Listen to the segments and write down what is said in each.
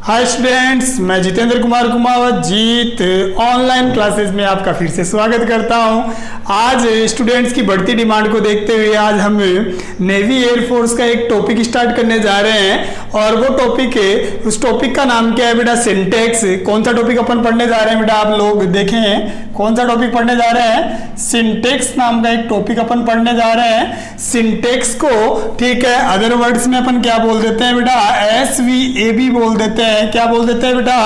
Hi students, मैं जितेंद्र कुमार कुमावत जीत online classes में आपका फिर से स्वागत करता हूं। आज स्टूडेंट्स की बढ़ती डिमांड को देखते हुए आज हम नेवी एयरफोर्स का एक टॉपिक स्टार्ट करने जा रहे हैं और वो टॉपिक है, उस टॉपिक का नाम क्या है बेटा? सिंटेक्स। कौन सा टॉपिक अपन पढ़ने जा रहे हैं बेटा? आप लोग देखें कौन सा टॉपिक पढ़ने जा रहे हैं। सिंटेक्स नाम का एक टॉपिक अपन पढ़ने जा रहे हैं। सिंटेक्स को ठीक है अदर वर्ड्स में अपन क्या बोल देते हैं बेटा? SVAB बोल देते हैं। क्या बोल देते हैं बेटा?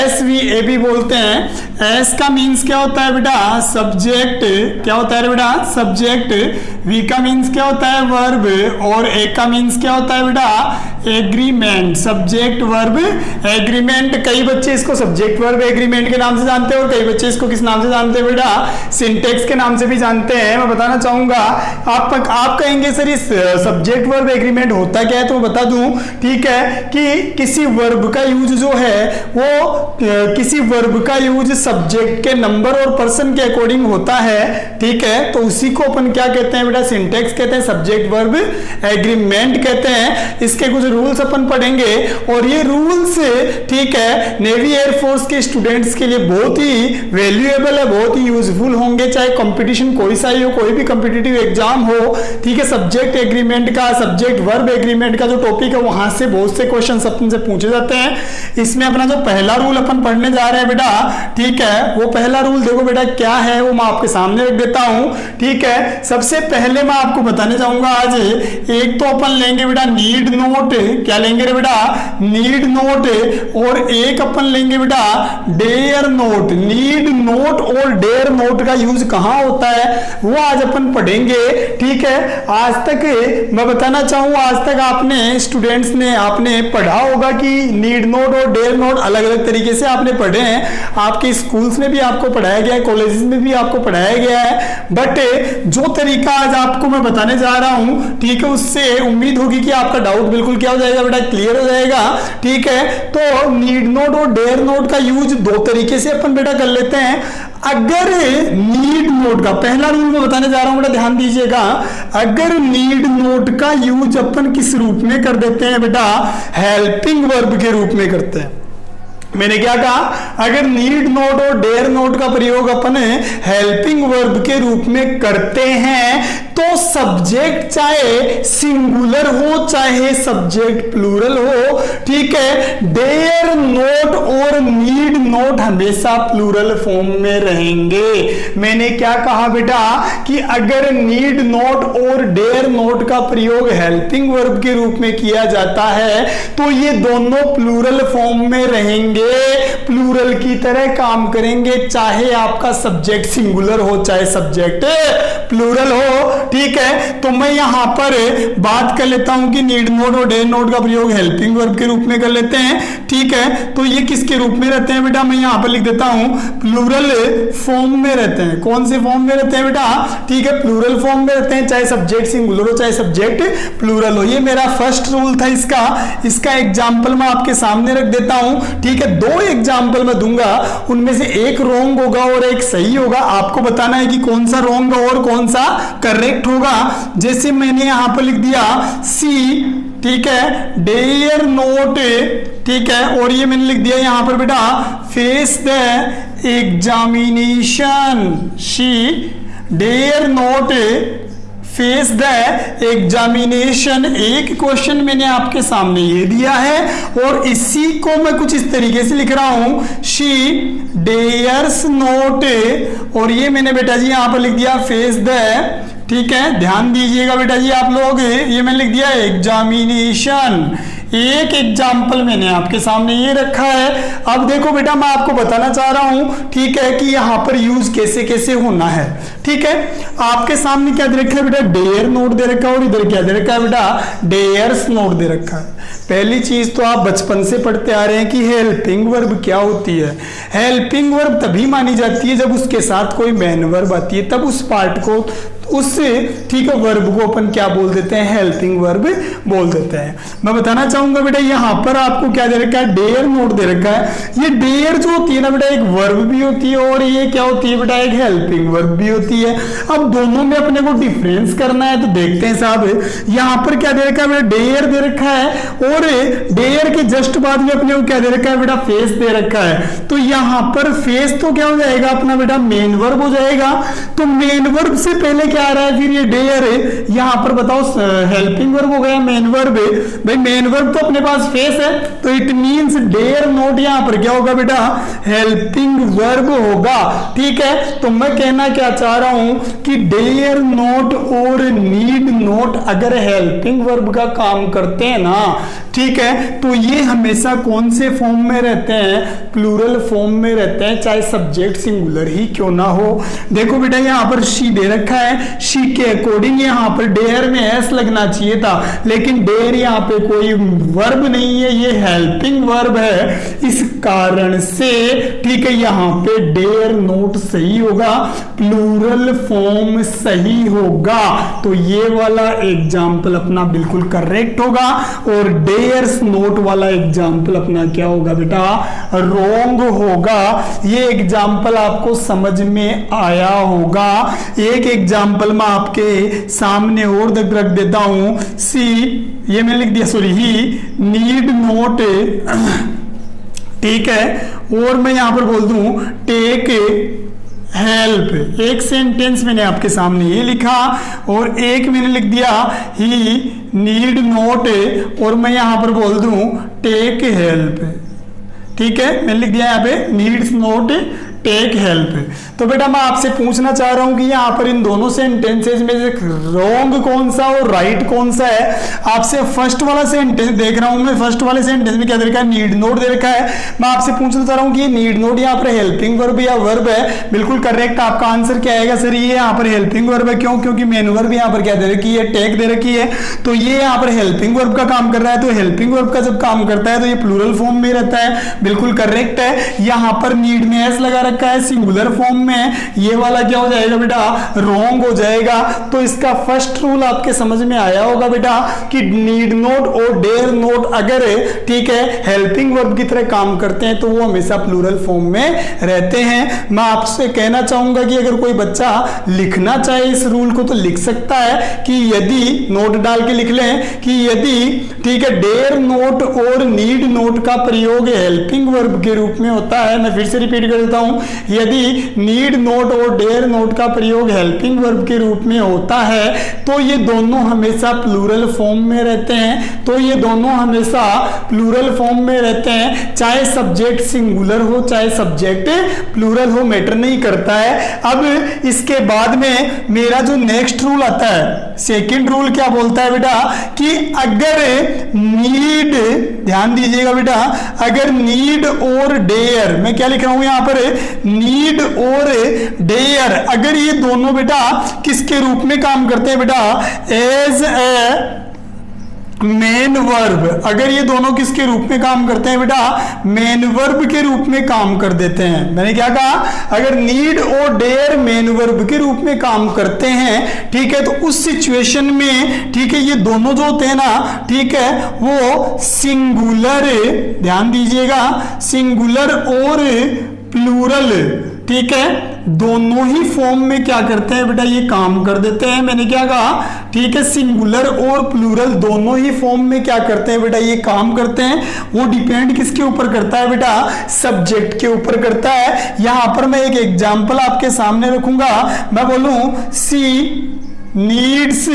SVAB बोलते हैं। एस का मीन्स क्या होता है बेटा? सब्जेक्ट। क्या होता है बेटा? सब्जेक्ट। वी का मीन्स क्या होता है? वर्ब। और ए का मीन्स क्या होता है बेटा? एग्रीमेंट। Subject verb agreement. कई बच्चे इसको सब्जेक्ट वर्ब एग्रीमेंट के नाम से जानते हैं और कई बच्चे इसको किस नाम से जानते हैं बेटा? सिंटेक्स के नाम से भी जानते हैं। मैं बताना चाहूंगा, आप कहेंगे सर इस सब्जेक्ट वर्ब एग्रीमेंट होता क्या है, तो मैं बता दूं ठीक है कि किसी वर्ब का यूज जो है वो किसी वर्ब का यूज सब्जेक्ट के नंबर और पर्सन के अकॉर्डिंग होता है। ठीक है, तो उसी को अपन क्या कहते हैं बेटा? सिंटेक्स कहते हैं, सब्जेक्ट वर्ब एग्रीमेंट कहते हैं। इसके कुछ रूल्स अपन पढ़ेंगे और ये रूल्स ठीक है नेवी एयरफोर्स के स्टूडेंट्स के लिए बहुत ही वैल्यूएबल है, बहुत ही यूजफुल होंगे। चाहे कंपटीशन कोई सा ही हो, कोई भी कॉम्पिटिटिव एग्जाम हो, ठीक है, सब्जेक्ट एग्रीमेंट का, सब्जेक्ट वर्ब एग्रीमेंट का जो टॉपिक है वहां से बहुत से क्वेश्चन अपन से पूछे जाते हैं। इसमें अपना जो पहला रूल अपन पढ़ने जा रहे हैं बेटा, ठीक है, वो पहला रूल देखो बेटा क्या है, वो मैं आपके सामने रख देता हूं। ठीक है, सबसे पहले मैं आपको बताने चाहूंगा आज एक तो अपन लेंगे बेटा नीड नोट। क्या लेंगे रे बेटा? Need note. और एक अपन लेंगे बेटा डेयर नोट। नीड नोट और डेयर नोट का यूज कहां होता है वो आज अपन पढ़ेंगे। ठीक है, आज तक मैं बताना चाहूंगा, आज तक आपने स्टूडेंट्स ने आपने पढ़ा होगा कि नीड नोट और डेयर नोट अलग अलग तरीके से आपने पढ़े हैं। आपके स्कूल्स में भी आपको पढ़ाया गया है, कॉलेजेस में भी आपको पढ़ाया गया है, बट जो तरीका आज आपको मैं बताने जा रहा हूं ठीक है, उससे उम्मीद होगी कि आपका डाउट बिल्कुल क्या हो जाएगा बेटा? क्लियर हो जाएगा। ठीक है, तो नीड नोट और डेयर नोट का यूज दो तरीके से अपन बेटा कर लेते हैं। अगर नीड नोट का पहला रूल मैं बताने जा रहा हूं बेटा, ध्यान दीजिएगा। अगर नीड नोट का यूज अपन किस रूप में कर देते हैं बेटा? हेल्पिंग वर्ब के रूप में करते हैं। मैंने क्या कहा? अगर नीड नोट और डेयर नोट का प्रयोग अपन हेल्पिंग वर्ब के रूप में करते हैं तो सब्जेक्ट चाहे सिंगुलर हो चाहे सब्जेक्ट प्लूरल हो, ठीक है, डेयर नोट और नीड नोट हमेशा प्लूरल फॉर्म में रहेंगे। मैंने क्या कहा बेटा कि अगर नीड नोट और डेयर नोट का प्रयोग हेल्पिंग वर्ब के रूप में किया जाता है तो ये दोनों प्लूरल फॉर्म में रहेंगे, प्लूरल की तरह काम करेंगे, चाहे आपका सब्जेक्ट सिंगुलर हो चाहे सब्जेक्ट प्लूरल हो। ठीक है, तो मैं यहां पर बात कर लेता हूं कि नीड नोट और डेयर नोट का प्रयोग हेल्पिंग वर्ब के रूप में कर लेते हैं। ठीक है, तो ये किसके रूप में रहते हैं बेटा? मैं यहां पर लिख देता हूं प्लूरल फॉर्म में रहते हैं। कौन से फॉर्म में रहते हैं बेटा? ठीक है, प्लूरल फॉर्म में रहते हैं, चाहे सब्जेक्ट सिंगुलर हो चाहे सब्जेक्ट प्लूरल हो। ये मेरा फर्स्ट रूल था। इसका एग्जाम्पल मैं आपके सामने रख देता हूं। ठीक है, दो एग्जाम्पल मैं दूंगा, उनमें से एक रॉन्ग होगा और एक सही होगा। आपको बताना है कि कौन सा रॉन्ग और कौन सा करेक्ट होगा। जैसे मैंने यहां पर लिख दिया सी, ठीक है, डेयर नोट, ठीक है, और ये मैंने लिख दिया यहां पर बेटा face the examination. She dare not face the examination. एक क्वेश्चन मैंने आपके सामने ये दिया है और इसी को मैं कुछ इस तरीके से लिख रहा हूं, शी डेयर्स नोट, और ये मैंने बेटा जी यहां पर लिख दिया फेस द, ठीक है, ध्यान दीजिएगा बेटा जी आप लोग, ये मैंने लिख दिया एग्जामिनेशन। एक एग्जाम्पल मैंने आपके सामने ये रखा है। अब देखो बेटा मैं आपको बताना चाह रहा हूं, ठीक है, कि यहां पर यूज कैसे कैसे होना है। ठीक है, आपके सामने क्या दे रखा है बेटा? डेयर नोट दे रखा है और इधर क्या दे रखा है बेटा? डेयर्स नोट दे रखा है। पहली चीज तो आप बचपन से पढ़ते आ रहे हैं कि हेल्पिंग वर्ब क्या होती है। हेल्पिंग वर्ब तभी मानी जाती है जब उसके साथ कोई मेन वर्ब आती है, तब उस पार्ट को उस ठीक है वर्ब को अपन क्या बोल देते हैं, हेल्पिंग वर्ब बोल देते हैं। मैं बताना चाहूंगा बेटा यहाँ पर आपको क्या दे रखा है, डेयर नोट दे रखा है। ये डेयर जो होती है ना बेटा एक वर्ब भी होती है और ये क्या होती है बेटा एक हेल्पिंग वर्ब भी होती है। अब दोनों में अपने को डिफरेंस करना है तो देखते हैं साहब, यहाँ पर क्या दे रखा है बेटा, डेयर दे रखा है और डेयर के जस्ट बाद में अपने को क्या दे रखा है बेटा, फेस दे रखा है। तो यहाँ पर फेस तो क्या हो जाएगा अपना बेटा, मेन वर्ब हो जाएगा। तो मेन वर्ब से पहले क्या आ रहा है, फिर ये डेयर है, यहाँ पर बताओ हेल्पिंग वर्ब हो गया मेन वर्ब। भाई मेन वर्ब तो अपने पास फेस है, तो इट मींस डेयर नोट यहाँ पर क्या होगा बेटा, हेल्पिंग वर्ब होगा। ठीक है, तो मैं कहना क्या चाह रहा हूं कि डेयर नोट और नीड नोट अगर हेल्पिंग वर्ब का काम करते हैं ना, ठीक है, तो ये हमेशा कौन से फॉर्म में रहते हैं, प्लूरल फॉर्म में रहते हैं, चाहे सब्जेक्ट सिंगुलर ही क्यों ना हो। देखो बेटा यहाँ पर शी दे रखा है, शी के अकॉर्डिंग यहाँ पर डेयर में एस लगना चाहिए था, लेकिन डेयर यहाँ पे कोई वर्ब नहीं है, ये हेल्पिंग वर्ब है। इस कारण से ठीक है यहाँ पे डेयर नोट सही होगा, प्लूरल फॉर्म सही होगा। तो ये वाला एग्जाम्पल अपना बिल्कुल करेक्ट होगा और डेयर्स नोट वाला एग्जाम्पल अपना क्या होगा बेटा, रॉन्ग होगा। ये एग्जाम्पल आपको समझ में आया होगा। एक एग्जाम्पल मैं आपके सामने और रख देता हूं, सी ये मैंने लिख दिया, सॉरी ही नीड नोट, ठीक है, और मैं यहां पर बोल दूं टेक हेल्प। एक सेंटेंस मैंने आपके सामने ये लिखा और एक मैंने लिख दिया ही नीड नोट और मैं यहां पर बोल दूं टेक हेल्प। ठीक है, मैंने लिख दिया यहाँ पे नीड्स नोट टेक हेल्प। तो बेटा मैं आपसे पूछना चाह रहा हूं कि यहाँ पर इन दोनों सेंटेंसेस में से रॉन्ग कौन सा और राइट कौन सा है। आपसे फर्स्ट वाला सेंटेंस देख रहा हूं मैं, फर्स्ट वाले सेंटेंस में क्या दे रखा है, नीड नोट दे रखा है। मैं आपसे पूछना चाह रहा हूं कि ये नीड नोट यहाँ पर हेल्पिंग वर्ब या वर्ब है। बिल्कुल करेक्ट, आपका आंसर क्या आएगा, सर ये यहाँ पर हेल्पिंग वर्ब है। क्यों, क्योंकि मेन वर्ब यहाँ पर क्या दे रखी है, टेक दे रखी है, तो ये यहाँ पर हेल्पिंग वर्ब का काम कर रहा है। तो हेल्पिंग वर्ब का जब काम करता है तो ये प्लूरल फॉर्म में रहता है, बिल्कुल करेक्ट है। यहाँ पर नीड में एस लगा रखा है, सिंगुलर फॉर्म में, ये वाला क्या हो जाएगा बेटा, रॉन्ग हो जाएगा। तो इसका फर्स्ट रूल आपके समझ में आया होगा बेटा कि नीड नोट और डेयर नोट अगर ठीक है हेल्पिंग वर्ब की तरह काम करते हैं तो वो हमेशा प्लूरल फॉर्म में रहते हैं। मैं आपसे कहना चाहूंगा कि अगर कोई बच्चा लिखना चाहे इस रूल को तो लिख सकता है कि यदि नोट डाल के लिख लें कि यदि ठीक है डेयर नोट और नीड नोट का प्रयोग हेल्पिंग वर्ब के रूप में होता है, मैं फिर से रिपीट कर देता हूं, यदि नीड नोट और डेयर नोट का प्रयोग हेल्पिंग वर्ब के रूप में होता है तो ये दोनों हमेशा प्लूरल फॉर्म में रहते हैं। तो ये दोनों हमेशा प्लूरल फॉर्म में रहते हैं, चाहे सब्जेक्ट सिंगुलर हो चाहे सब्जेक्ट प्लूरल हो, मैटर नहीं करता है। अब इसके बाद में मेरा जो नेक्स्ट रूल आता है, सेकंड रूल क्या बोलता है बेटा कि अगर नीड, ध्यान दीजिएगा बेटा, अगर नीड और डेयर, मैं क्या लिख रहा हूं यहां पर, नीड और डेयर, अगर ये दोनों बेटा किसके रूप में काम करते हैं बेटा, एज ए मेन वर्ब, अगर ये दोनों किसके रूप में काम करते हैं बेटा, मेन वर्ब के रूप में काम कर देते हैं। मैंने क्या कहा, अगर नीड और डेयर मेन वर्ब के रूप में काम करते हैं, ठीक है, तो उस सिचुएशन में ठीक है ये दोनों जो होते हैं ना, ठीक है, वो सिंगुलर, ध्यान दीजिएगा, सिंगुलर और प्लूरल, ठीक है, दोनों ही फॉर्म में क्या करते हैं बेटा, ये काम कर देते हैं। मैंने क्या कहा, ठीक है, सिंगुलर और प्लूरल दोनों ही फॉर्म में क्या करते हैं बेटा, ये काम करते हैं। वो डिपेंड किसके ऊपर करता है बेटा, सब्जेक्ट के ऊपर करता है। यहां पर मैं एक एग्जांपल आपके सामने रखूंगा, मैं बोलूं सी नीड्स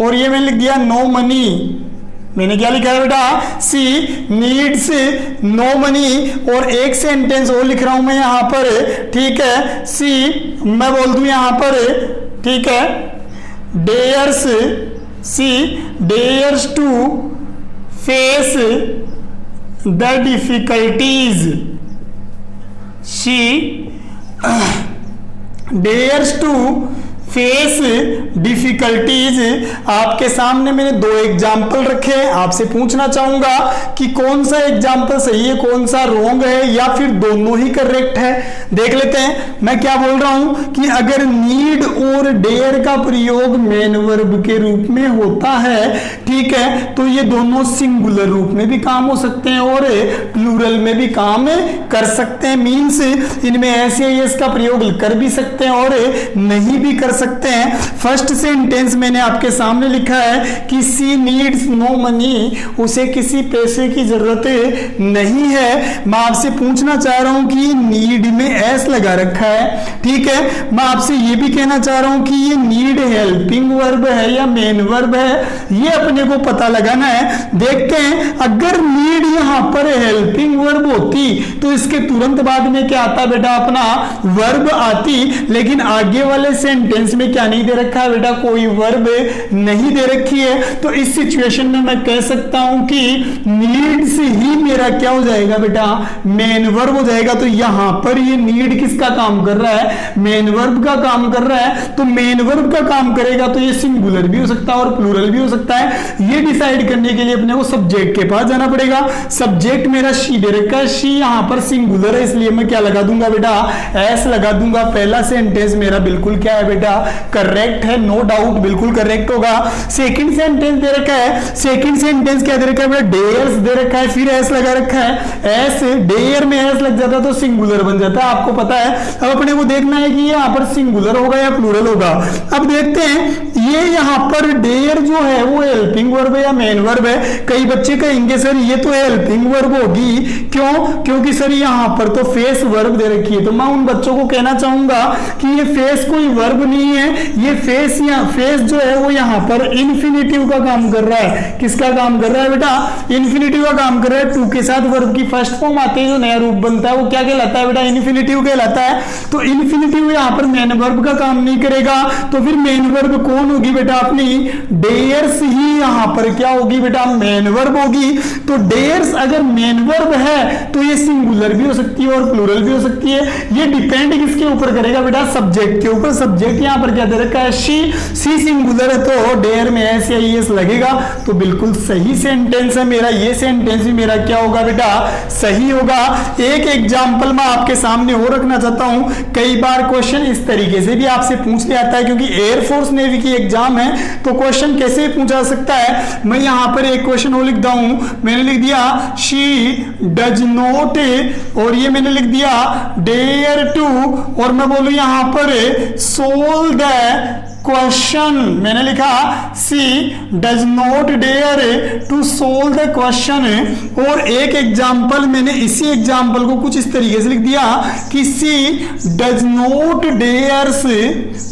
और ये मैंने लिख दिया नो मनी। मैंने क्या लिखा है बेटा, सी नीड्स नो मनी, और एक सेंटेंस और लिख रहा हूं मैं यहां पर, ठीक है, सी मैं बोल दूं यहां पर, ठीक है, dares, she dares to face the difficulties, she dares to face difficulties. आपके सामने मैंने दो एग्जाम्पल रखे हैं, आपसे पूछना चाहूंगा कि कौन सा एग्जाम्पल सही है, कौन सा रॉन्ग है, या फिर दोनों ही करेक्ट है। देख लेते हैं मैं क्या बोल रहा हूं कि अगर नीड और डेयर का प्रयोग मेन वर्ब के रूप में होता है, ठीक है, तो ये दोनों सिंगुलर रूप में भी काम हो सकते हैं और प्लूरल में भी काम कर सकते हैं। मीन्स इनमें एस या एस का प्रयोग कर भी सकते हैं और नहीं भी कर सकते हैं। फर्स्ट सेंटेंस मैंने आपके सामने लिखा है कि सी नीड्स नो मनी, उसे किसी पैसे की जरूरत नहीं है। मैं आपसे पूछना चाह रहा हूं कि नीड में एस लगा रखा है, ठीक है। मैं आपसे ये भी कहना चाह रहा हूं कि ये नीड हेल्पिंग वर्ब है या मेन वर्ब है, ये अपने को पता लगाना है। देखते हैं, अगर नीड यहां पर हेल्पिंग वर्ब होती तो इसके तुरंत बाद में क्या आता बेटा, अपना वर्ब आती। लेकिन आगे वाले सेंटेंस में क्या नहीं दे रखा है बेटा, कोई वर्ब नहीं दे रखी है। तो इस सिचुएशन में मैं कह सकता हूं कि नीड्स ही मेरा क्या हो जाएगा बेटा, मेन वर्ब हो जाएगा। तो यहां पर ये नीड किसका काम कर रहा है, मेन वर्ब का काम कर रहा है। तो मेन वर्ब का काम करेगा तो ये सिंगुलर भी हो सकता है और प्लूरल भी हो सकता है। ये डिसाइड करने के लिए अपने को सब्जेक्ट के पास जाना पड़ेगा। सब्जेक्ट मेरा शी दे रखा है, शी यहां पर सिंगुलर है, इसलिए मैं क्या लगा दूंगा बेटा, एस लगा दूंगा। पहला सेंटेंस मेरा बिल्कुल क्या है बेटा, करेक्ट है, नो डाउट, बिल्कुल करेक्ट होगा। सेकंड सेंटेंस दे रखा है, सेकंड सेंटेंस क्या दे रखा है बेटा, डेयर्स दे रखा है, फिर एस लगा रखा है। एस डेयर में एस लग जाता तो सिंगुलर बन जाता है, आपको पता है। अब अपने को देखना है कि यहाँ पर सिंगुलर होगा या प्लूरल होगा। अब देखते हैं, ये यहाँ पर डेयर जो है वो हेल्पिंग वर्ब है या मेन वर्ब है। कई बच्चे कहेंगे सर ये तो हेल्पिंग वर्ब होगी, क्यों, क्योंकि सर यहाँ पर तो फेस वर्ब दे रखी है। तो मैं उन बच्चों को कहना चाहूंगा कि ये फेस कोई वर्ब नहीं है, ये फेस या फेस जो है वो यहाँ पर इन्फिनिटिव का काम कर रहा है। किसका काम कर रहा है बेटा, इन्फिनिटिव का काम कर रहा है। टू के साथ वर्ब की फर्स्ट फॉर्म आते ही जो नया रूप बनता है वो क्या कहलाता है बेटा, इन्फिनिटिव कहलाता है। तो इन्फिनिटिव यहाँ पर मेन वर्ब का काम नहीं करेगा, तो फिर मेन वर्ब कौन होगी बेटा, अपनी डेयर्स ही यहाँ पर क्या होगी बेटा, मेन वर्ब होगी। तो डेयर्स अगर मेन वर्ब है तो ये सिंगुलर भी हो सकती है और प्लूरल भी हो सकती है। ये डिपेंड किसके ऊपर करेगा बेटा, सब्जेक्ट के ऊपर। सब्जेक्ट यहाँ पर क्या दे रखा है, सी सिंगुलर है तो डेयर में एस या एस लगेगा। तो बिल्कुल सही सेंटेंस है मेरा, ये सेंटेंस भी मेरा क्या होगा बेटा, सही होगा। एक एग्जाम्पल मैं आपके सामने और रखना चाहता हूं। कई बार क्वेश्चन इस तरीके से भी आपसे पूछ लिया जाता है, क्योंकि एयरफोर्स नेवी की एग्जाम है तो क्वेश्चन कैसे पूछा सकता है। मैं यहां पर एक क्वेश्चन और लिखता हूं, मैंने लिख दिया शी डज नॉट, और ये मैंने लिख दिया डेयर टू, और मैं बोलूं यहां पर सोल्व द क्वेश्चन। मैंने लिखा she does not dare to solve the question. और एक एग्जाम्पल मैंने इसी एग्जाम्पल को कुछ इस तरीके से लिख दिया कि सी डज नॉट डेयर्स,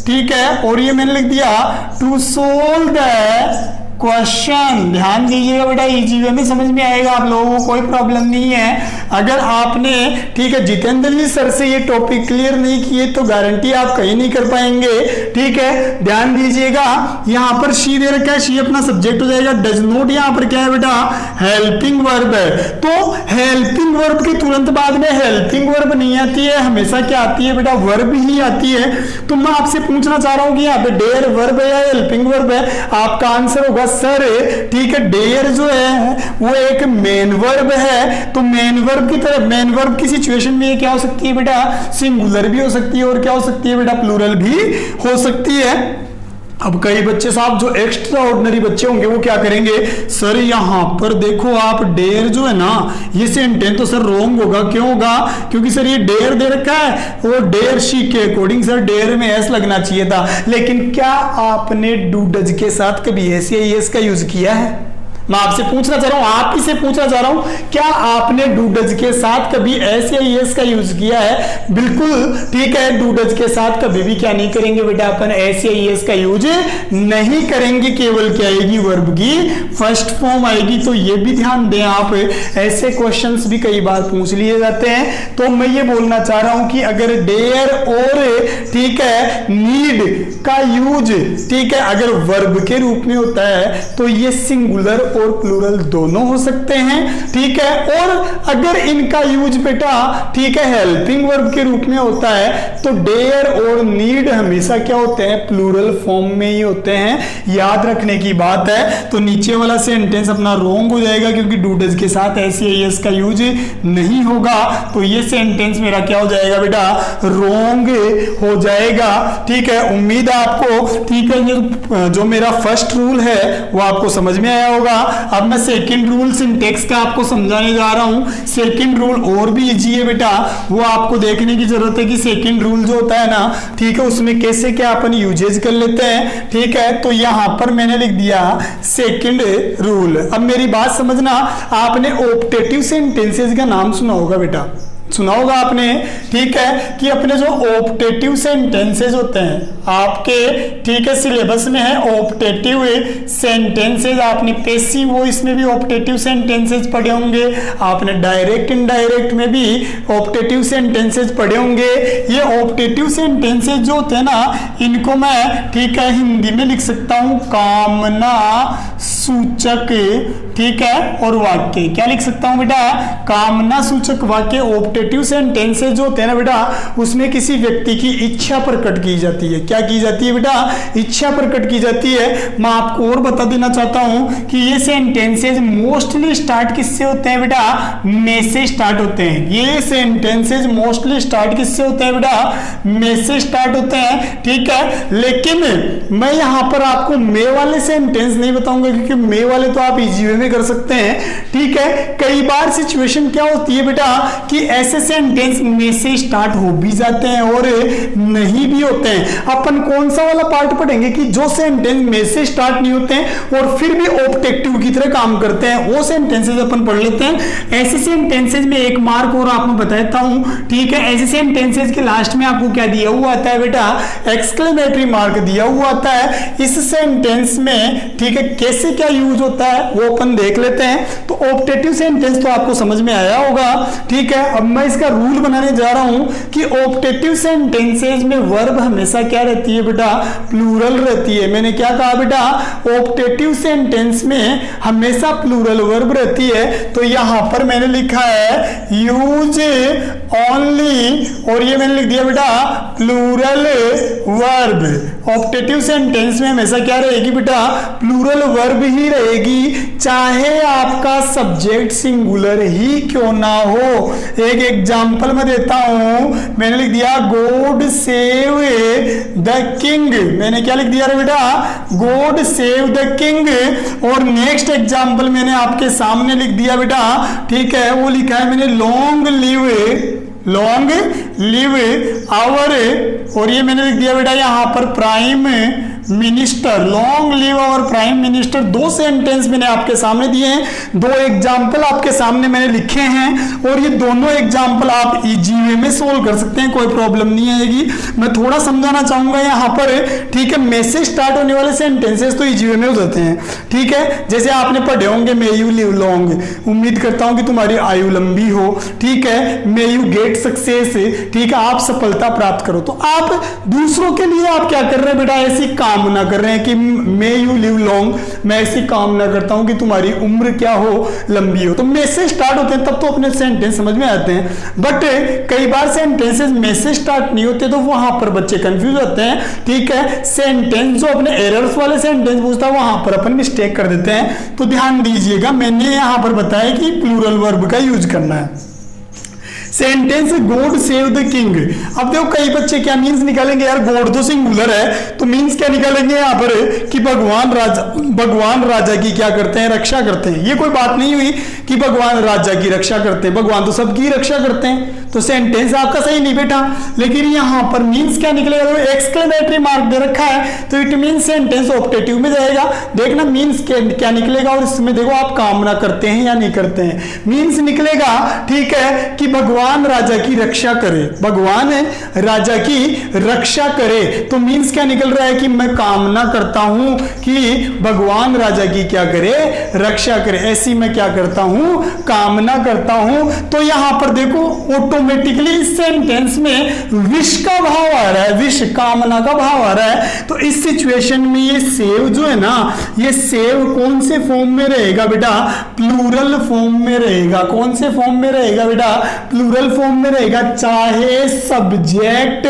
ठीक है, और ये मैंने लिख दिया टू सोल्व द क्वेश्चन। ध्यान दीजिएगा बेटा, इजी वे में समझ में आएगा आप लोगों को, कोई प्रॉब्लम नहीं है। अगर आपने, ठीक है, जितेंद्र जी सर से ये टॉपिक क्लियर नहीं किए तो गारंटी आप कहीं नहीं कर पाएंगे, ठीक है। ध्यान दीजिएगा, यहाँ पर शी दे रखा है, शी अपना सब्जेक्ट हो जाएगा। डज नॉट यहाँ पर क्या है बेटा, हेल्पिंग वर्ब है। तो हेल्पिंग वर्ब के तुरंत बाद में हेल्पिंग वर्ब नहीं आती है, हमेशा क्या आती है बेटा, वर्ब ही आती है। तो मैं आपसे पूछना चाह रहा हूं कि यहाँ पे डेयर वर्ब है या हेल्पिंग वर्ब है। आपका आंसर होगा सर, ठीक है, डेयर जो है वो एक मेन वर्ब है। तो मेन वर्ब की तरफ, मेन वर्ब की सिचुएशन में ये क्या हो सकती है बेटा, सिंगुलर भी हो सकती है और क्या हो सकती है बेटा, प्लूरल भी हो सकती है। अब कई बच्चे साहब जो एक्स्ट्रा ऑर्डिनरी बच्चे होंगे वो क्या करेंगे, सर यहाँ पर देखो आप डेयर जो है ना, ये सेंटेंस तो सर रॉन्ग होगा। क्यों होगा, क्योंकि सर ये डेयर दे रखा है और डेयर शी के अकॉर्डिंग सर डेयर में एस लगना चाहिए था। लेकिन क्या आपने डू डज के साथ कभी एस या एस का यूज किया है? मैं आपसे पूछना चाह रहा हूं, आप ही से पूछना चाह रहा हूं, क्या आपने डू डज के साथ कभी एस या एस का यूज किया है? बिल्कुल ठीक है, डू डज के साथ कभी भी क्या नहीं करेंगे बेटा, अपन एस या एस का यूज नहीं करेंगे। केवल क्या आएगी, वर्ब की फर्स्ट फॉर्म आएगी। तो ये भी ध्यान दें आप, ऐसे क्वेश्चंस भी कई बार पूछ लिए जाते हैं। तो मैं ये बोलना चाह रहा हूं कि अगर डेयर और, ठीक है, नीड का यूज, ठीक है, अगर वर्ब के रूप में होता है तो ये सिंगुलर और प्लूरल दोनों हो सकते हैं, ठीक है। और अगर इनका यूज बेटा, ठीक है, हेल्पिंग वर्ब के रूप में होता है तो डेयर और नीड हमेशा क्या होते हैं, प्लूरल फॉर्म में ही होते हैं, याद रखने की बात है। तो नीचे वाला सेंटेंस अपना रॉन्ग हो जाएगा क्योंकि डू डज के साथ एस का यूज नहीं होगा, तो ये सेंटेंस मेरा क्या हो जाएगा बेटा, रॉन्ग हो जाएगा, ठीक है। उम्मीद है आपको, ठीक है, ये जो मेरा फर्स्ट रूल है वो आपको समझ में आया होगा। अब मैं सेकंड रूल सिंटेक्स का आपको समझाने जा रहा हूं। सेकंड रूल और भी इजी है बेटा, वो आपको देखने की जरूरत है कि सेकंड रूल जो होता है ना, ठीक है, उसमें कैसे क्या अपन यूजेज कर लेते हैं, ठीक है। तो यहां पर मैंने लिख दिया सेकंड रूल। अब मेरी बात समझना, आपने ऑप्टेटिव सेंटेंसेस का नाम सुना होगा बेटा, सुना होगा आपने, ठीक है, कि अपने जो ऑप्टेटिव सेंटेंसेस होते हैं आपके, ठीक है, सिलेबस में है ऑप्टेटिव सेंटेंसेस। आपने पैसिव वॉइस में भी ऑप्टेटिव सेंटेंसेस पढ़े होंगे, आपने डायरेक्ट इनडायरेक्ट में भी ऑप्टेटिव सेंटेंसेस पढ़े होंगे। ये ऑप्टेटिव सेंटेंसेस जो होते हैं ना, इनको मैं, ठीक है, हिंदी में लिख सकता हूं कामना सूचक, ठीक है, और वाक्य। क्या लिख सकता हूं बेटा, कामना सूचक वाक्य। ऑप्टेटिव सेंटेंसेस जो होते हैं ना बेटा, उसमें किसी व्यक्ति की इच्छा प्रकट की जाती है। क्या की जाती है बेटा, इच्छा प्रकट की जाती है। मैं आपको और बता देना चाहता हूं कि ये सेंटेंसेस मोस्टली स्टार्ट किससे होते हैं बेटा, में से स्टार्ट होते हैं। ये सेंटेंसेस मोस्टली स्टार्ट किससे होते हैं बेटा, में से स्टार्ट होते हैं, ठीक है। लेकिन मैं यहां पर आपको मे वाले सेंटेंस नहीं बताऊंगा क्योंकि मे वाले तो आप इजी वे में कर सकते हैं, ठीक है। कई बार सिचुएशन क्या होती है बेटा कि ऐसे सेंटेंस में से स्टार्ट हो भी जाते हैं और नहीं भी होते हैं। अपन कौन सा वाला पार्ट पढ़ेंगे कि जो सेंटेंस में से स्टार्ट नहीं होते हैं और फिर भी ऑब्जेक्टिव की तरह काम करते हैं, वो सेंटेंसेस अपन पढ़ लेते हैं। ऐसे सेंटेंसेस में एक मार्क और आपको बता देता हूं, ठीक है। ऐसे सेंटेंसेस के लास्ट में आपको क्या दिया हुआ आता है बेटा, एक्सक्लेमेटरी मार्क दिया हुआ आता है। इस सेंटेंस में, ठीक है, कैसे क्या यूज होता है वो अपन देख लेते हैं। तो ऑब्जेक्टिव सेंटेंस तो आपको समझ में आया होगा, ठीक है। अब मैं इसका रूल बनाने जा रहा हूं कि ऑब्जेक्टिव सेंटेंसेस में वर्ब हमेशा क्या रहती है बेटा, प्लूरल रहती है। मैंने क्या कहा बेटा, ऑब्जेक्टिव सेंटेंस में हमेशा प्लूरल वर्ब रहती है। तो यहां पर मैंने लिखा है यूज ओनली, और ये मैंने लिख दिया बेटा प्लूरल वर्ब। ऑब्जेक्टिव सेंटेंस में हमेशा क्या रहेगी बेटा, प्लूरल वर्ब ही रहेगी, चाहे आपका सब्जेक्ट सिंगुलर ही क्यों ना हो। एक एग्जांपल मैं देता हूं, मैंने लिख दिया गॉड सेव द किंग। मैंने क्या लिख दिया रे बेटा, गॉड सेव द किंग। और नेक्स्ट एग्जांपल मैंने आपके सामने लिख दिया बेटा, ठीक है, वो लिखा है मैंने लॉन्ग लिव आवर, और ये मैंने लिख दिया बेटा यहां पर prime minister, long live our prime minister. दो सेंटेंस मैंने आपके सामने दिए हैं, दो एग्जाम्पल आपके सामने मैंने लिखे हैं, और ये दोनों एग्जाम्पल आप इजी वे में सोल्व कर सकते हैं, कोई प्रॉब्लम नहीं आएगी। मैं थोड़ा समझाना चाहूंगा यहां पर, ठीक है। मे से स्टार्ट होने वाले सेंटेंसेस तो इजी वे में हो जाते हैं, ठीक है। जैसे आपने पढ़े होंगे मे यू लिव लॉन्ग, उम्मीद करता हूं कि तुम्हारी आयु लंबी हो, ठीक है। मे यू गेट सक्सेस, ठीक है, आप सफलता प्राप्त करो। तो आप दूसरों के लिए आप क्या कर रहे हैं बेटा, ऐसी कामना कर रहे हैं कि मे यू लिव लॉन्ग, मैं ऐसी कामना करता हूं कि तुम्हारी उम्र क्या हो, लंबी हो। तो मे से स्टार्ट होते हैं तब तो अपने सेंटेंस समझ में आते हैं, बट कई बार सेंटेंसेस मे से स्टार्ट नहीं होते तो वहां पर बच्चे कंफ्यूज होते हैं, ठीक है। सेंटेंस जो अपने एरर्स वाले सेंटेंस पूछता है वहां पर अपन मिस्टेक कर देते हैं। तो ध्यान दीजिएगा, मैंने यहां पर बताया कि प्लूरल वर्ब का यूज करना है। Sentence God save the king. अब देखो कई बच्चे क्या मीन्स निकालेंगे, यार गॉड तो सिंगुलर है, तो मीन्स क्या निकालेंगे यहाँ पर कि भगवान राजा की क्या करते हैं, रक्षा करते हैं। ये कोई बात नहीं हुई कि भगवान राजा की रक्षा करते हैं, भगवान तो सबकी रक्षा करते हैं। तो सेंटेंस आपका सही नहीं बेटा, लेकिन यहां पर मीन्स क्या निकलेगा, एक्सक्लेमेटरी मार्क दे रखा है तो इट मीन सेंटेंस ऑब्जेक्टिव में जाएगा। देखना मीन्स क्या निकलेगा, और इसमें देखो आप कामना करते हैं या नहीं करते हैं। मीन्स निकलेगा, ठीक है, कि भगवान भगवान राजा की रक्षा करे, भगवान राजा की रक्षा करे, तो मीन्स क्या निकल रहा है कि मैं कामना करता हूं कि भगवान राजा की क्या करे, रक्षा करे, ऐसी मैं क्या करता हूं, कामना करता हूं। तो यहां पर देखो ऑटोमेटिकली इस सेंटेंस में विश का भाव आ रहा है, विश कामना का भाव आ रहा है। तो इस सिचुएशन में ये सेव जो है ना, ये सेव कौन से फॉर्म में रहेगा बेटा, प्लूरल फॉर्म में रहेगा। कौन से फॉर्म में रहेगा बेटा, प्लूरल फॉर्म में रहेगा, चाहे सब्जेक्ट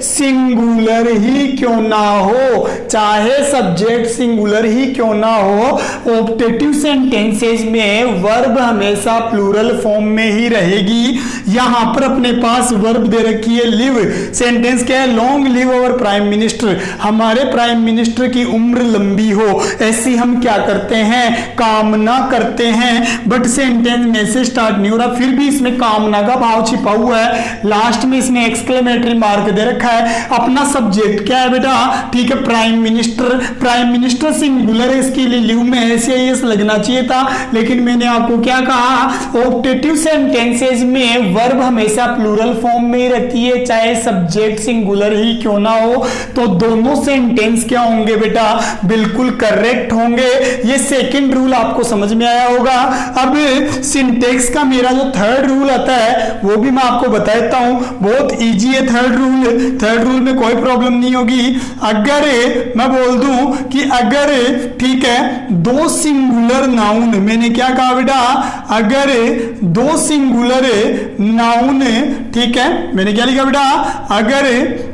सिंगुलर ही क्यों ना हो, चाहे सब्जेक्ट सिंगुलर ही क्यों ना हो। ऑप्टेटिव सेंटेंसेस में वर्ब हमेशा प्लूरल फॉर्म में ही रहेगी। यहां पर अपने पास वर्ब दे रखी है लिव, सेंटेंस क्या है, long live our prime minister, हमारे प्राइम मिनिस्टर की उम्र लंबी हो, ऐसी हम क्या करते हैं, कामना करते हैं। बट सेंटेंस में से स्टार्ट नहीं हो रहा, फिर भी इसमें कामना का भाव छिपा हुआ है। लास्ट में इसने एक्सक्लेमेटरी मार्क दे रखा है। अपना सब्जेक्ट क्या है बेटा, ठीक है, prime minister, prime minister singular है, इसके लिए लिव में एस लगना चाहिए था, लेकिन मैंने आपको क्या कहा, ऑप्टेटिव सेंटेंसेस में वर्ब हमेशा प्लूरल फॉर्म में ही रहती है, चाहे सब्जेक्ट सिंगुलर ही क्यों ना हो। तो दोनों सेंटेंस क्या होंगे बेटा, बिल्कुल करेक्ट होंगे। ये सेकंड रूल आपको समझ में आया होगा। अब सिंटेक्स का मेरा जो थर्ड रूल आता है वो भी मैं आपको बता देता हूं, बहुत इजी है थर्ड रूल। थर्ड रूल में कोई प्रॉब्लम नहीं होगी। अगर मैं बोल दूं कि अगर, ठीक है, दो सिंगुलर नाउन, मैंने क्या कहा बेटा, अगर दो सिंगुलर नाउन, ठीक है, मैंने क्या लिखा बेटा, अगर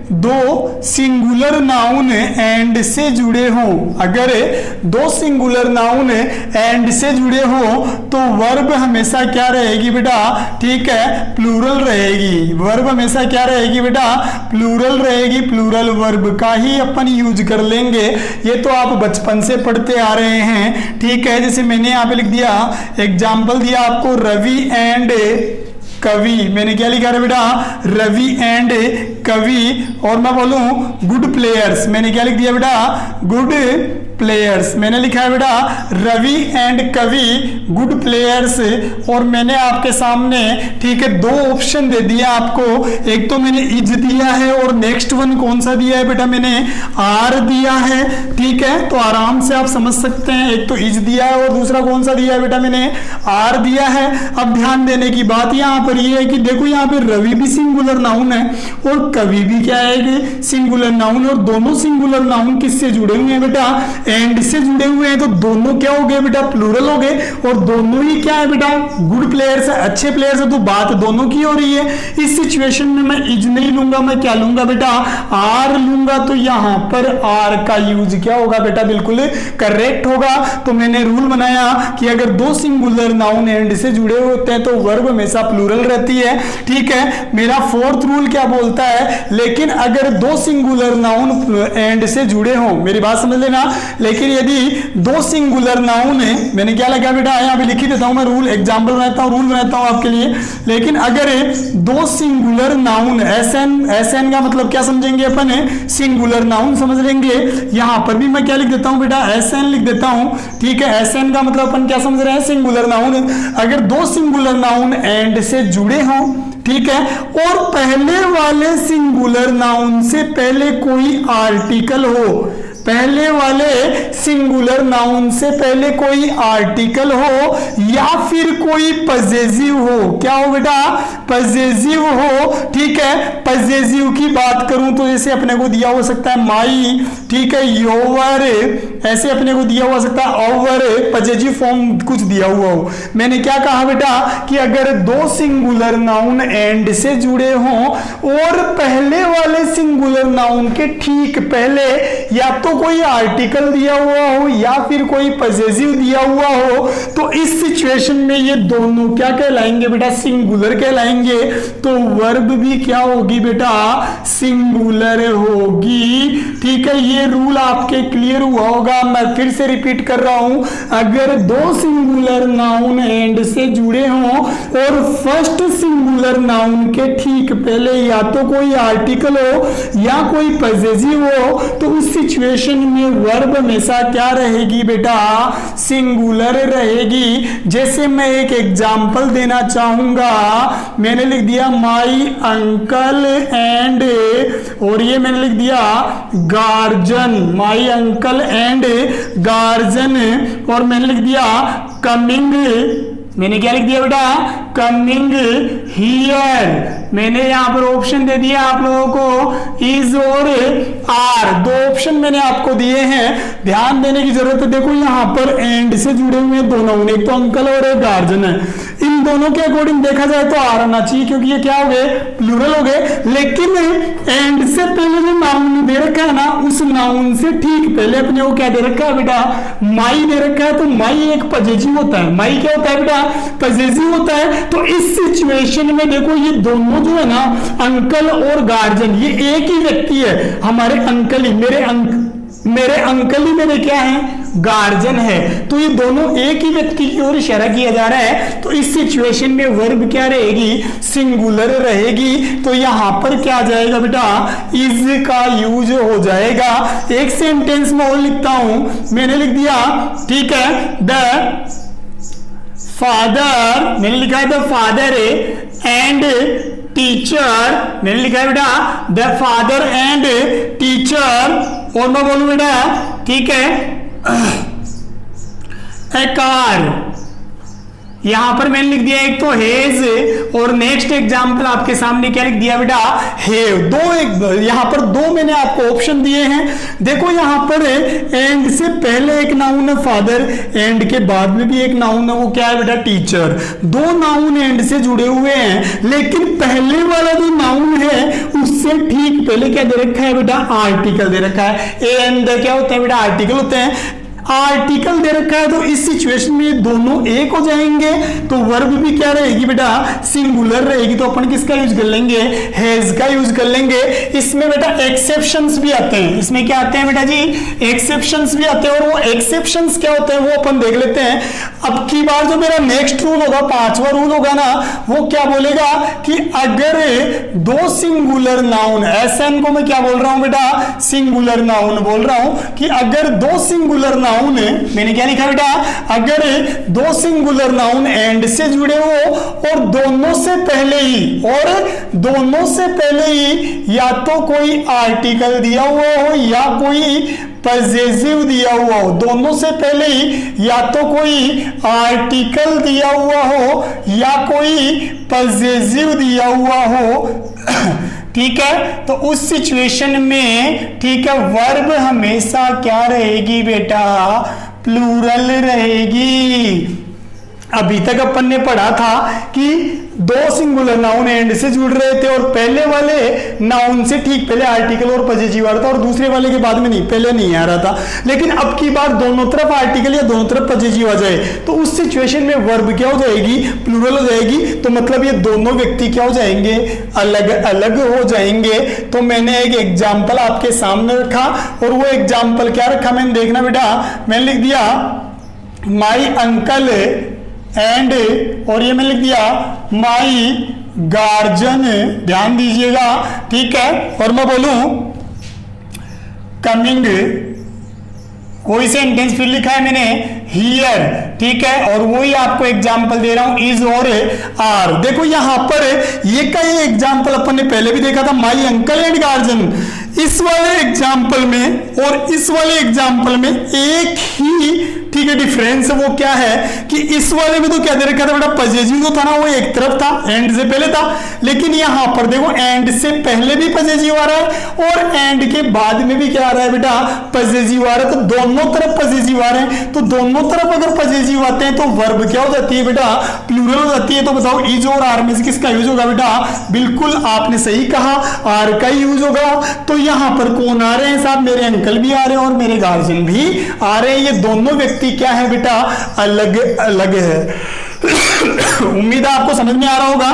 दो सिंगुलर नाउन एंड से जुड़े हों, अगर दो सिंगुलर नाउन एंड से जुड़े हों तो वर्ब हमेशा क्या रहेगी बेटा, ठीक है, प्लूरल रहेगी। वर्ब हमेशा क्या रहेगी बेटा, प्लूरल रहेगी। प्लूरल वर्ब का ही अपन यूज कर लेंगे। ये तो आप बचपन से पढ़ते आ रहे हैं, ठीक है। जैसे मैंने यहाँ पे लिख दिया, एग्जाम्पल दिया आपको, रवि एंड कवि, मैंने क्या लिखा है बेटा, रवि एंड कवि, और मैं बोलूं गुड प्लेयर्स, मैंने क्या लिख दिया बेटा, गुड प्लेयर्स, मैंने लिखा है बेटा रवि एंड कवि गुड प्लेयर्स। और मैंने आपके सामने, ठीक है, दो ऑप्शन दे दिया आपको, एक तो मैंने इज दिया है और नेक्स्ट वन कौन सा दिया है बेटा, मैंने आर दिया है, ठीक है। तो आराम से आप समझ सकते हैं, एक तो इज दिया है और दूसरा कौन सा दिया है बेटा, मैंने आर दिया है। अब ध्यान देने की बात यहाँ पर ये है कि देखो यहाँ पे रवि भी सिंगुलर नाउन है और कवि भी क्या है, सिंगुलर नाउन, और दोनों सिंगुलर नाउन किससे जुड़े हुए हैं बेटा, एंड से जुड़े हुए हैं। तो दोनों क्या हो गए बेटा, प्लूरल हो गए, और दोनों ही क्या है बेटा, गुड प्लेयर्स है, अच्छे प्लेयर्स है। तो बात दोनों की हो रही है। इस सिचुएशन में मैं इज नहीं लूंगा, मैं क्या लूंगा बेटा, आर लूंगा। तो यहां पर आर का यूज क्या होगा बेटा, बिल्कुल करेक्ट होगा। तो मैंने रूल बनाया कि अगर दो सिंगुलर नाउन एंड से जुड़े होते हैं तो वर्ब हमेशा प्लूरल रहती है, ठीक है। मेरा फोर्थ रूल क्या बोलता है, लेकिन अगर दो सिंगुलर नाउन एंड से जुड़े हों, मेरी बात समझ लेना, लेकिन यदि दो सिंगुलर नाउन है, मैंने क्या लगा बेटा, यहाँ पे लिख ही देता हूं मैं रूल, एग्जांपल बनाता हूं, रूल बनाता हूं आपके लिए। लेकिन अगर दो सिंगुलर नाउन, एसएन का मतलब क्या समझेंगे अपन, सिंगुलर नाउन समझ लेंगे। यहां पर भी मैं क्या लिख देता हूं बेटा, एसएन लिख देता हूं, ठीक है। एसएन का मतलब अपन क्या समझ रहे हैं, सिंगुलर नाउन। अगर दो सिंगुलर नाउन एंड से जुड़े हों, ठीक है, और पहले वाले सिंगुलर नाउन से पहले कोई आर्टिकल हो, पहले वाले सिंगुलर नाउन से पहले कोई आर्टिकल हो, या फिर कोई पजेसिव हो, क्या हो बेटा, पजेसिव हो, ठीक है। पजेसिव की बात करूं तो जैसे अपने को दिया हो सकता है माई, ठीक है, योवर, ऐसे अपने को दिया हुआ सकता है ओवर, पजेसिव फॉर्म कुछ दिया हुआ हो। मैंने क्या कहा बेटा कि अगर दो सिंगुलर नाउन एंड से जुड़े हों और पहले वाले सिंगुलर नाउन के ठीक पहले या तो कोई आर्टिकल दिया हुआ हो या फिर कोई पजेसिव दिया हुआ हो, तो इस सिचुएशन में ये दोनों क्या कहलाएंगे बेटा, सिंगुलर कहलाएंगे। तो वर्ब भी क्या होगी बेटा, सिंगुलर होगी, ठीक है। ये रूल आपके क्लियर हुआ होगा। मैं फिर से रिपीट कर रहा हूं, अगर दो सिंगुलर नाउन एंड से जुड़े हों और फर्स्ट सिंगुलर नाउन के ठीक पहले या तो कोई आर्टिकल हो या कोई पजेसिव हो, तो उस सिचुएशन में वर्ब हमेशा क्या रहेगी बेटा, सिंगुलर रहेगी। जैसे मैं एक एग्जांपल देना चाहूंगा, मैंने लिख दिया माई अंकल एंड, और ये मैंने लिख दिया guardian, my uncle and guardian, और मैंने लिख दिया कमिंग, मैंने क्या लिख दिया बेटा, कमिंग हियर। मैंने यहां पर ऑप्शन दे दिया आप लोगों को, इज और आर, दो ऑप्शन मैंने आपको दिए हैं, ध्यान देने की जरूरत है। देखो यहां पर एंड से जुड़े हुए दोनों, एक तो अंकल और एक गार्जियन है, इन दोनों के अकॉर्डिंग देखा जाए तो आर आना चाहिए, क्योंकि ये क्या हो गए, प्लूरल हो गए। लेकिन एंड से पहले जो नाउन दे रखा है ना, उस नाउन से ठीक पहले अपने को क्या दे रखा है बेटा, माई दे रखा है। तो माई एक पजेसिव होता है, माई क्या होता है बेटा, पजेसिव होता है। तो इस सिचुएशन में देखो ये दोनों जो है ना, अंकल और गार्जियन, ये एक ही व्यक्ति है, हमारे अंकल ही, मेरे अंकल ही मेरे क्या है, गार्जियन है। तो ये दोनों एक ही व्यक्ति की ओर इशारा किया जा रहा है। तो इस सिचुएशन में वर्ब क्या रहेगी, सिंगुलर रहेगी। तो यहां पर क्या आ जाएगा बेटा, इज का यूज हो जाएगा। एक सेंटेंस में और लिखता हूं, मैंने लिख दिया, ठीक है, द फादर, मैंने लिखा है द फादर एंड टीचर, मैंने लिखा है बेटा द फादर एंड टीचर, और मैं बोलूं बेटा, ठीक है, ए कार, यहां पर मैंने लिख दिया एक तो हेज, और नेक्स्ट एग्जांपल आपके सामने क्या लिख दिया बेटा, हेव। यहां पर दो मैंने आपको ऑप्शन दिए हैं। देखो यहां पर एंड से पहले एक नाउन है फादर, एंड के बाद में भी एक नाउन है, वो क्या है बेटा, टीचर। दो नाउन एंड से जुड़े हुए हैं, लेकिन पहले वाला जो नाउन है उससे ठीक पहले क्या दे रखा है बेटा, आर्टिकल दे रखा है। एंड क्या होता है बेटा, आर्टिकल होते हैं, आर्टिकल दे रखा है। तो इस सिचुएशन में दोनों एक हो जाएंगे, तो वर्ब भी क्या रहेगी बेटा, सिंगुलर रहेगी। तो अपन किसका यूज कर लेंगे, हैज का यूज कर लेंगे। इसमें बेटा एक्सेप्शंस भी आते हैं, इसमें क्या आते हैं बेटा जी, एक्सेप्शंस भी आते हैं, और वो एक्सेप्शंस क्या होते हैं वो अपन देख लेते हैं। अब की बार जो मेरा नेक्स्ट रूल होगा, पांचवा रूल होगा ना, वो क्या बोलेगा कि अगर दो सिंगुलर नाउन, एसएन को मैं क्या बोल रहा हूं बेटा, सिंगुलर नाउन बोल रहा हूं, कि अगर दो सिंगुलर नाउन, मैंने क्या लिखा बेटा, अगर दो सिंगुलर नाउन एंड से जुड़े हो और दोनों से पहले ही या तो कोई आर्टिकल दिया हुआ हो या कोई पजेसिव दिया हुआ हो, दोनों से पहले ही या तो कोई आर्टिकल दिया हुआ हो या कोई पजेसिव दिया हुआ हो, ठीक है। तो उस सिचुएशन में, ठीक है, वर्ब हमेशा क्या रहेगी बेटा, प्लूरल रहेगी। अभी तक अपन ने पढ़ा था कि दो सिंगुलर नाउन एंड से जुड़ रहे थे, और पहले वाले नाउन से ठीक पहले आर्टिकल और पजेसिव आ रहा था, और दूसरे वाले के बाद में नहीं, पहले नहीं आ रहा था। लेकिन अब की बार दोनों तरफ आर्टिकल या दोनों तरफ पजेसिव आ जाए, तो उस सिचुएशन में वर्ब क्या हो जाएगी, प्लूरल हो जाएगी। तो मतलब ये दोनों व्यक्ति क्या हो जाएंगे, अलग अलग हो जाएंगे। तो मैंने एक एग्जाम्पल आपके सामने रखा, और वो एग्जाम्पल क्या रखा मैंने, देखना बेटा, मैंने लिख दिया माई अंकल एंड, और ये मैंने लिख दिया माई गार्जियन, ध्यान दीजिएगा, ठीक है। और मैं बोलूं कमिंग, कोई सेंटेंस फिर लिखा है मैंने हियर, ठीक है, और वही आपको एग्जाम्पल दे रहा हूं, इज और आर। देखो यहां पर ये का ये एग्जाम्पल अपन ने पहले भी देखा था, माई अंकल एंड गार्जियन। इस वाले एग्जाम्पल में और इस वाले एग्जाम्पल में एक ही, ठीक है, डिफरेंस वो क्या है कि इस वाले में तो क्या दे रखा था बेटा, पजेसिव जो था ना वो एक तरफ था, एंड से पहले था, लेकिन यहां पर देखो एंड से पहले भी पजेसिव आ रहा है और एंड के बाद में भी क्या आ रहा है बेटा, पजेसिव आ रहा है। तो दोनों तरफ पजेसिव आ रहे हैं, तो दोनों तरफ अगर पजेसिव आते हैं तो वर्ब क्या हो जाती है बेटा, प्लूरल हो जाती है। तो बताओ इज और आर में से किसका यूज होगा बेटा, बिल्कुल आपने सही कहा, आर का यूज होगा। तो यहां पर कौन आ रहे हैं साहब, मेरे अंकल भी आ रहे हैं और मेरे गार्जियन भी आ रहे हैं। ये दोनों व्यक्ति क्या है बेटा, अलग अलग है। उम्मीद है आपको समझ में आ रहा होगा।